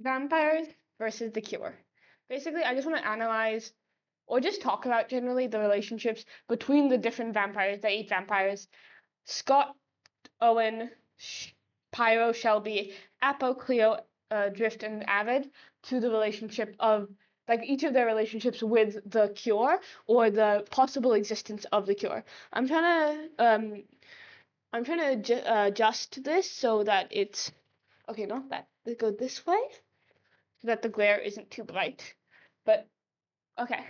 Vampires versus the cure. Basically, I just want to analyze or just talk about generally the relationships between the different vampires, the 8 vampires: Scott, Owen, Pyro, Shelby, Apo, Cleo, Drift, and Avid, to the relationship of like each of their relationships with the cure or the possible existence of the cure. I'm trying to adjust this so that it's okay. Not that it go this way so that the glare isn't too bright. But okay,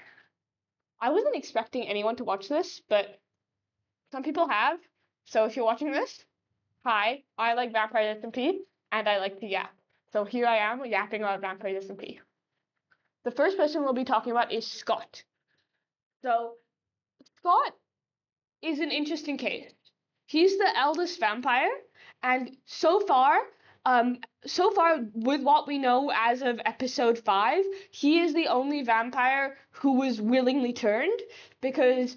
I wasn't expecting anyone to watch this, but some people have. So if you're watching this, hi, I like Vampire SMP, and I like to yap. So here I am yapping about Vampire SMP. The first person we'll be talking about is Scott. So Scott is an interesting case. He's the eldest vampire, and so far with what we know as of episode 5, he is the only vampire who was willingly turned, because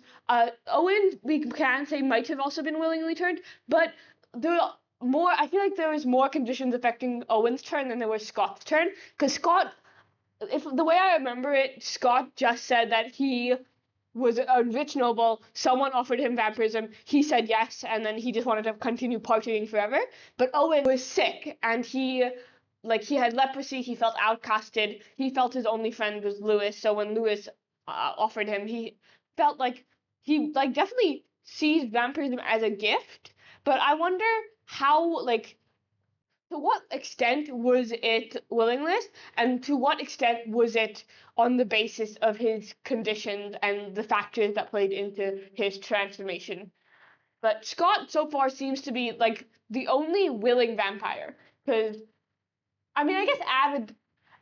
Owen, we can say, might have also been willingly turned, but I feel like there was more conditions affecting Owen's turn than there was Scott's turn, because Scott, if the way I remember it, Scott just said that he was a rich noble, someone offered him vampirism, he said yes, and then he just wanted to continue partying forever. But Owen was sick, and he had leprosy, he felt outcasted, he felt his only friend was Lewis, so when Lewis offered him, he felt like he definitely sees vampirism as a gift, but I wonder how, to what extent was it willingness, and to what extent was it on the basis of his conditions and the factors that played into his transformation. But Scott so far seems to be like the only willing vampire, because I mean, I guess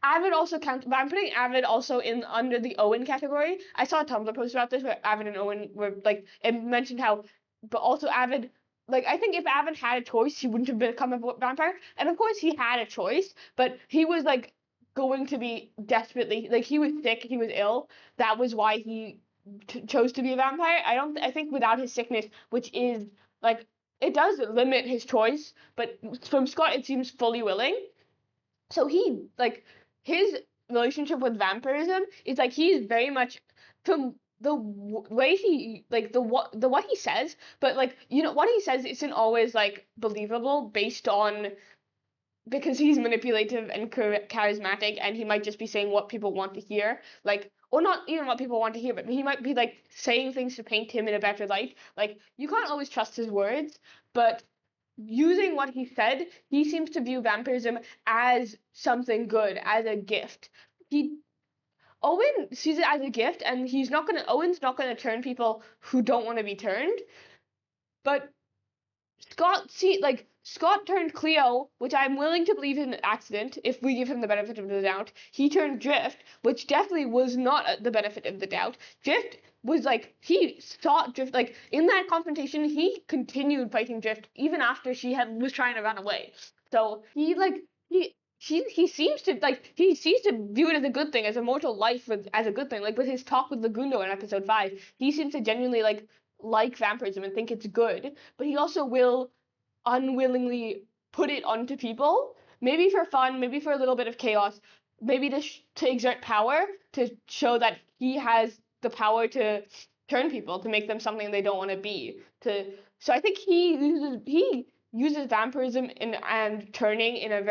Avid also counts, but I'm putting Avid also in under the Owen category. I saw a Tumblr post about this where Avid and Owen were like, it mentioned how, but also Avid, like, I think if Avid had a choice, he wouldn't have become a vampire. And of course he had a choice, but he was like going to be desperately, like, he was sick, he was ill. That was why he chose to be a vampire. I think without his sickness, which is like, it does limit his choice, but from Scott it seems fully willing. So he, like, his relationship with vampirism is like, he's very much, from the way he, like, the what he says, but like, you know, what he says isn't always like believable based on, because he's manipulative and charismatic, and he might just be saying what people want to hear, like, or not even what people want to hear, but he might be like saying things to paint him in a better light. Like, you can't always trust his words, but using what he said, he seems to view vampirism as something good, as a gift. Owen sees it as a gift, and Owen's not gonna turn people who don't want to be turned. But Scott turned Cleo, which I'm willing to believe is an accident if we give him the benefit of the doubt. He turned Drift, which definitely was not the benefit of the doubt. Drift was like, he saw Drift, like, in that confrontation, he continued fighting Drift even after was trying to run away. So he seems to view it as a good thing, as immortal life as a good thing. Like with his talk with Lagundo in episode 5, he seems to genuinely like vampirism and think it's good, but he also will unwillingly put it onto people, maybe for fun, maybe for a little bit of chaos, maybe to exert power, to show that he has the power to turn people, to make them something they don't want to be. So I think he uses vampirism and turning in a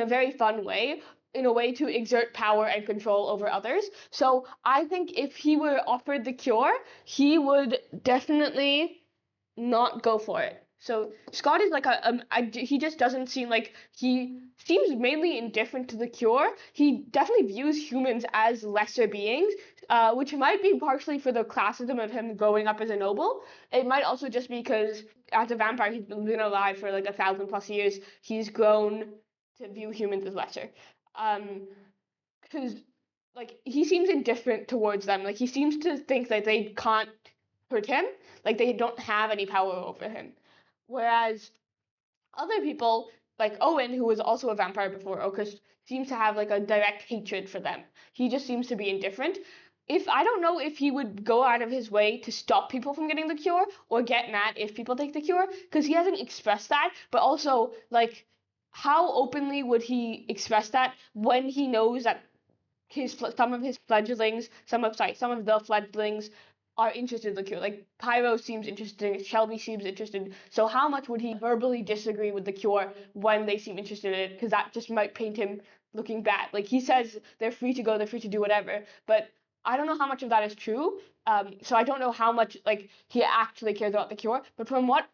very fun way, in a way to exert power and control over others. So I think if he were offered the cure, he would definitely not go for it. So Scott is like he just doesn't seem like, he seems mainly indifferent to the cure. He definitely views humans as lesser beings, which might be partially for the classism of him growing up as a noble. It might also just be because as a vampire, he's been alive for like 1,000+ years. He's grown to view humans as lesser. Because like, he seems indifferent towards them. Like, he seems to think that they can't hurt him, like they don't have any power over him. Whereas other people, like Owen, who was also a vampire before Ocus, seems to have like a direct hatred for them. He just seems to be indifferent. I don't know if he would go out of his way to stop people from getting the cure, or get mad if people take the cure, because he hasn't expressed that. But also, like, how openly would he express that when he knows that some of his fledglings, some of the fledglings are interested in the cure. Like Pyro seems interested, Shelby seems interested. So how much would he verbally disagree with the cure when they seem interested in it? Because that just might paint him looking bad. Like he says they're free to go, they're free to do whatever, but I don't know how much of that is true. So I don't know how much like he actually cares about the cure. But from what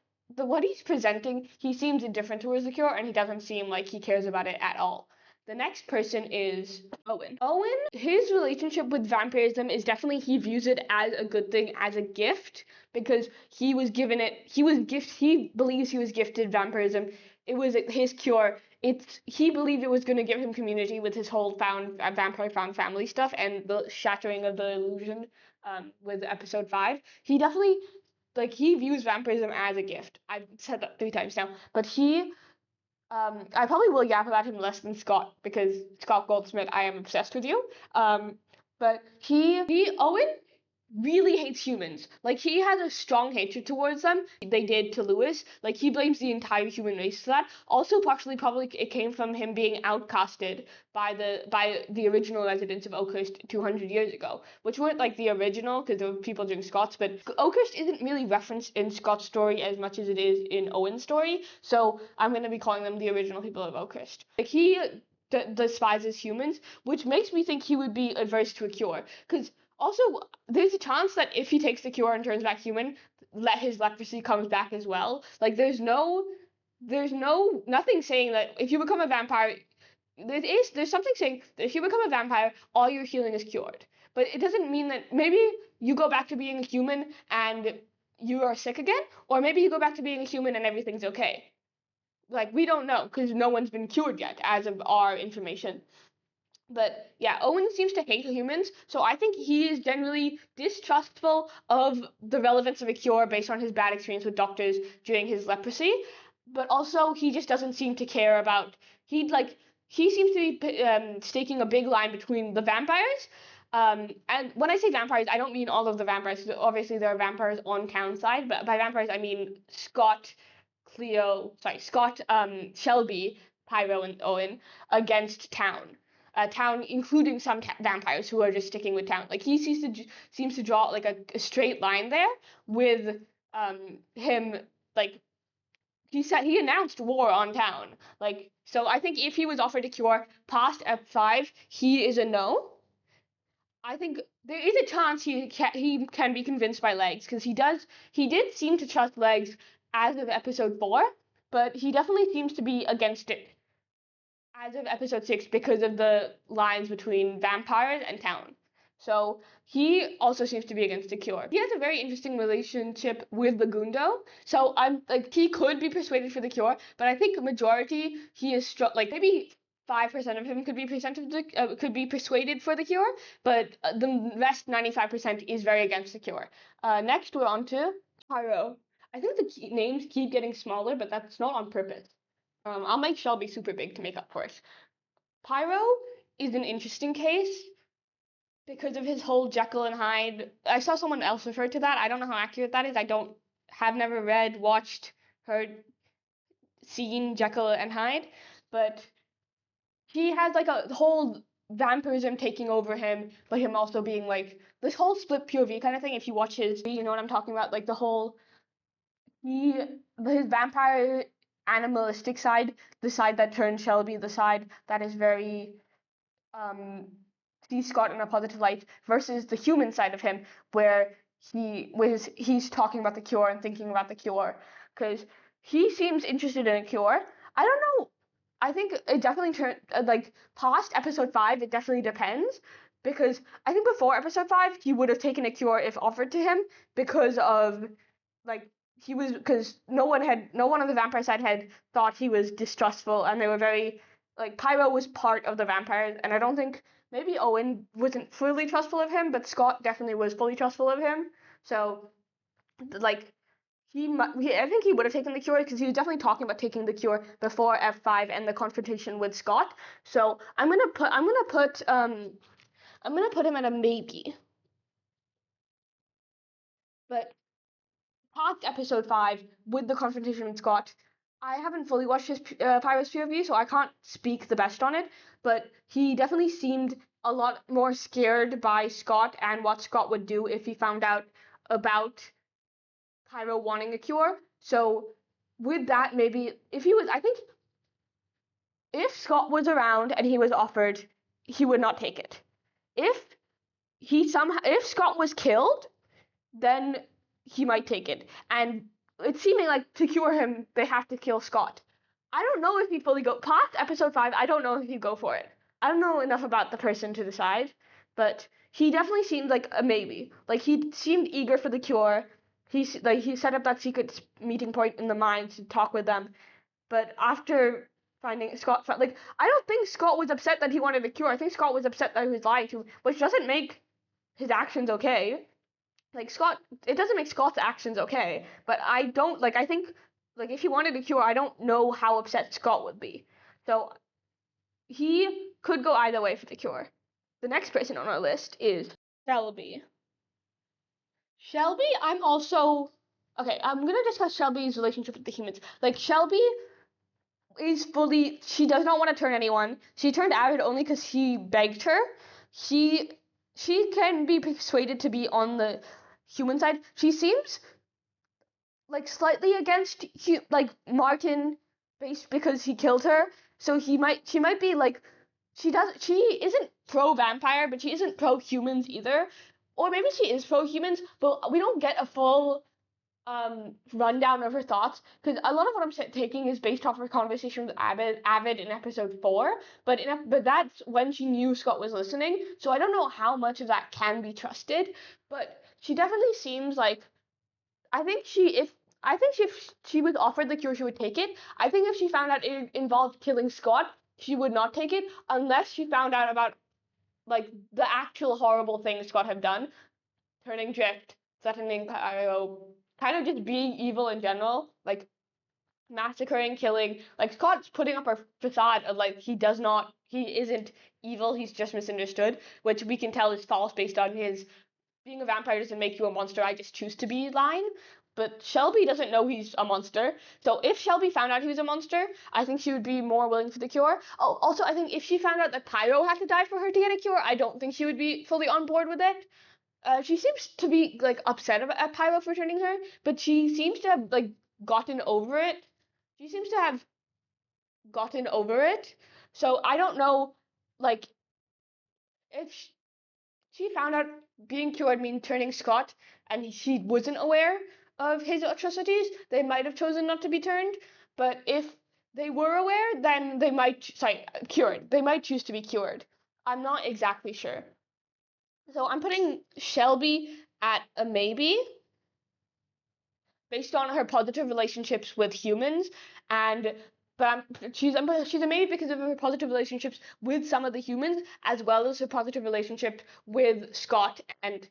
he's presenting, he seems indifferent towards the cure, and he doesn't seem like he cares about it at all. The next person is Owen. Owen, his relationship with vampirism is definitely, he views it as a good thing, as a gift, because he was given it, he believes he was gifted vampirism. It was his cure. He believed it was going to give him community with his whole vampire found family stuff and the shattering of the illusion with episode 5. He definitely, like, he views vampirism as a gift. I've said that 3 times now, but I probably will yap about him less than Scott, because Scott Goldsmith, I am obsessed with you. But Owen really hates humans. Like, he has a strong hatred towards them. They did to Lewis. Like, he blames the entire human race for that. Also, partially, probably it came from him being outcasted by the original residents of Oakhurst 200 years ago, which weren't like the original, because there were people during Scott's, but Oakhurst isn't really referenced in Scott's story as much as it is in Owen's story, so I'm going to be calling them the original people of Oakhurst. Like, he despises humans, which makes me think he would be adverse to a cure, because also, there's a chance that if he takes the cure and turns back human, his leprosy comes back as well. Like, there's nothing saying that if you become a vampire, there's something saying that if you become a vampire, all your healing is cured. But it doesn't mean that maybe you go back to being a human and you are sick again, or maybe you go back to being a human and everything's okay. Like, we don't know, because no one's been cured yet, as of our information. But yeah, Owen seems to hate humans, so I think he is generally distrustful of the relevance of a cure based on his bad experience with doctors during his leprosy. But also, he just doesn't seem to care about. He seems to be staking a big line between the vampires. And when I say vampires, I don't mean all of the vampires. Obviously, there are vampires on Town's side, but by vampires I mean Scott, Shelby, Pyro, and Owen against Town. Town, including some vampires who are just sticking with Town. Like, he seems to draw like a straight line there with him. Like, he announced war on Town. Like, so I think if he was offered a cure past F5, he is a no. I think there is a chance he can be convinced by Legs, because he did seem to trust Legs as of episode 4, but he definitely seems to be against it as of episode 6 because of the lines between vampires and Town. So he also seems to be against the cure. He has a very interesting relationship with Lagundo. So I'm like, he could be persuaded for the cure, but I think majority he is like maybe 5% of him could be persuaded for the cure, but the rest 95% is very against the cure. Next we're on to Pyro. I think the names keep getting smaller, but that's not on purpose. I'll make Shelby super big to make up for it. Pyro is an interesting case because of his whole Jekyll and Hyde. I saw someone else refer to that. I don't know how accurate that is. Have never read, watched, heard, seen Jekyll and Hyde, but he has like a whole vampirism taking over him, but him also being like this whole split POV kind of thing. If you watch you know what I'm talking about, like the whole his vampire animalistic side, the side that turns Shelby, the side that is very sees Scott in a positive light, versus the human side of him, where he's talking about the cure and thinking about the cure, because he seems interested in a cure. I don't know. I think it definitely turned like past episode 5. It definitely depends, because I think before episode 5 he would have taken a cure if offered to him, because of like because no one on the vampire side had thought he was distrustful, and they were very like Pyro was part of the vampires, and I don't think maybe Owen wasn't fully trustful of him, but Scott definitely was fully trustful of him. So like I think he would have taken the cure, because he was definitely talking about taking the cure before F5 and the confrontation with Scott. So I'm gonna put him at a maybe. But past episode 5 with the confrontation with Scott, I haven't fully watched his Pyro's POV, so I can't speak the best on it, but he definitely seemed a lot more scared by Scott and what Scott would do if he found out about Pyro wanting a cure. So with that, maybe if he was, I think if Scott was around and he was offered, he would not take it. If Scott was killed, then he might take it. And it's seeming like to cure him, they have to kill Scott. I don't know if he'd fully go past episode 5. I don't know if he'd go for it. I don't know enough about the person to decide, but he definitely seemed like a maybe. Like he seemed eager for the cure. He set up that secret meeting point in the mines to talk with them. But after finding Scott, like I don't think Scott was upset that he wanted a cure. I think Scott was upset that he was lying to him, which doesn't make his actions okay. Like Scott, it doesn't make Scott's actions okay, but I don't like. I think like if he wanted a cure, I don't know how upset Scott would be. So he could go either way for the cure. The next person on our list is Shelby. Shelby, I'm also okay. I'm gonna discuss Shelby's relationship with the humans. Like Shelby is fully. She does not want to turn anyone. She turned Avid only because he begged her. She can be persuaded to be on the human side. She seems like slightly against like Martin based because he killed her. So she might be like she isn't pro vampire, but she isn't pro humans either. Or maybe she is pro humans, but we don't get a full rundown of her thoughts because a lot of what I'm taking is based off her conversation with Avid in episode 4, but that's when she knew Scott was listening, so I don't know how much of that can be trusted, but she definitely seems like I think if she was offered the cure, she would take it. I think if she found out it involved killing Scott, she would not take it unless she found out about like the actual horrible things Scott had done, turning Drift, threatening Pyro, kind of just being evil in general, like massacring, killing. Like Scott's putting up a facade of like he isn't evil, he's just misunderstood, which we can tell is false based on his being a vampire doesn't make you a monster, I just choose to be line. But Shelby doesn't know he's a monster. So if Shelby found out he was a monster, I think she would be more willing for the cure. Oh, also, I think if she found out that Pyro had to die for her to get a cure, I don't think she would be fully on board with it. She seems to be like upset at Pyro for turning her, but she seems to have like gotten over it. She seems to have gotten over it. So I don't know, like, if she found out being cured means turning Scott, and she wasn't aware of his atrocities, they might have chosen not to be turned. But if they were aware, then they might, cured. They might choose to be cured. I'm not exactly sure. So I'm putting Shelby at a maybe based on her positive relationships with humans, and but she's a maybe because of her positive relationships with some of the humans as well as her positive relationship with Scott and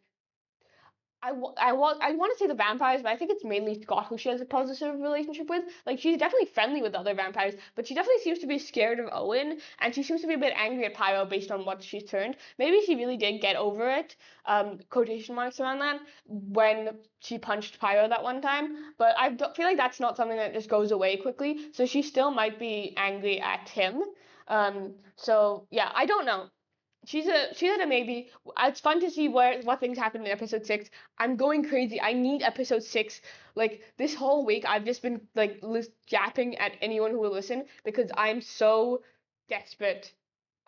I want to say the vampires, but I think it's mainly Scott who she has a positive relationship with. Like, she's definitely friendly with other vampires, but she definitely seems to be scared of Owen, and she seems to be a bit angry at Pyro based on what she's turned. Maybe she really did get over it, quotation marks around that, when she punched Pyro that one time, but I feel like that's not something that just goes away quickly, so she still might be angry at him. So, yeah, I don't know. She's at a maybe. It's fun to see what things happen in episode 6. I'm going crazy. I need episode 6. Like this whole week, I've just been like yapping at anyone who will listen because I'm so desperate.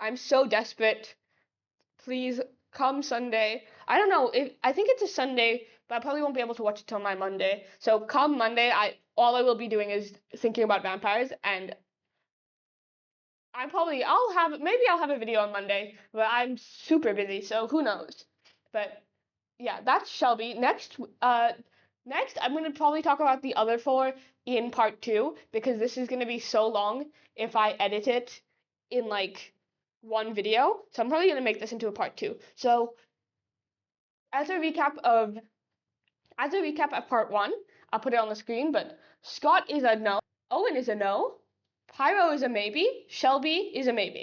I'm so desperate. Please come Sunday. I don't know if I think it's a Sunday, but I probably won't be able to watch it till my Monday. So come Monday, all I will be doing is thinking about vampires and I'll have a video on Monday, but I'm super busy, so who knows. But yeah, that's Shelby. Next I'm gonna probably talk about the other 4 in part 2 because this is gonna be so long if I edit it in like one video. So I'm probably gonna make this into a part 2. So as a recap of part 1, I'll put it on the screen, but Scott is a no, Owen is a no, Pyro is a maybe, Shelby is a maybe.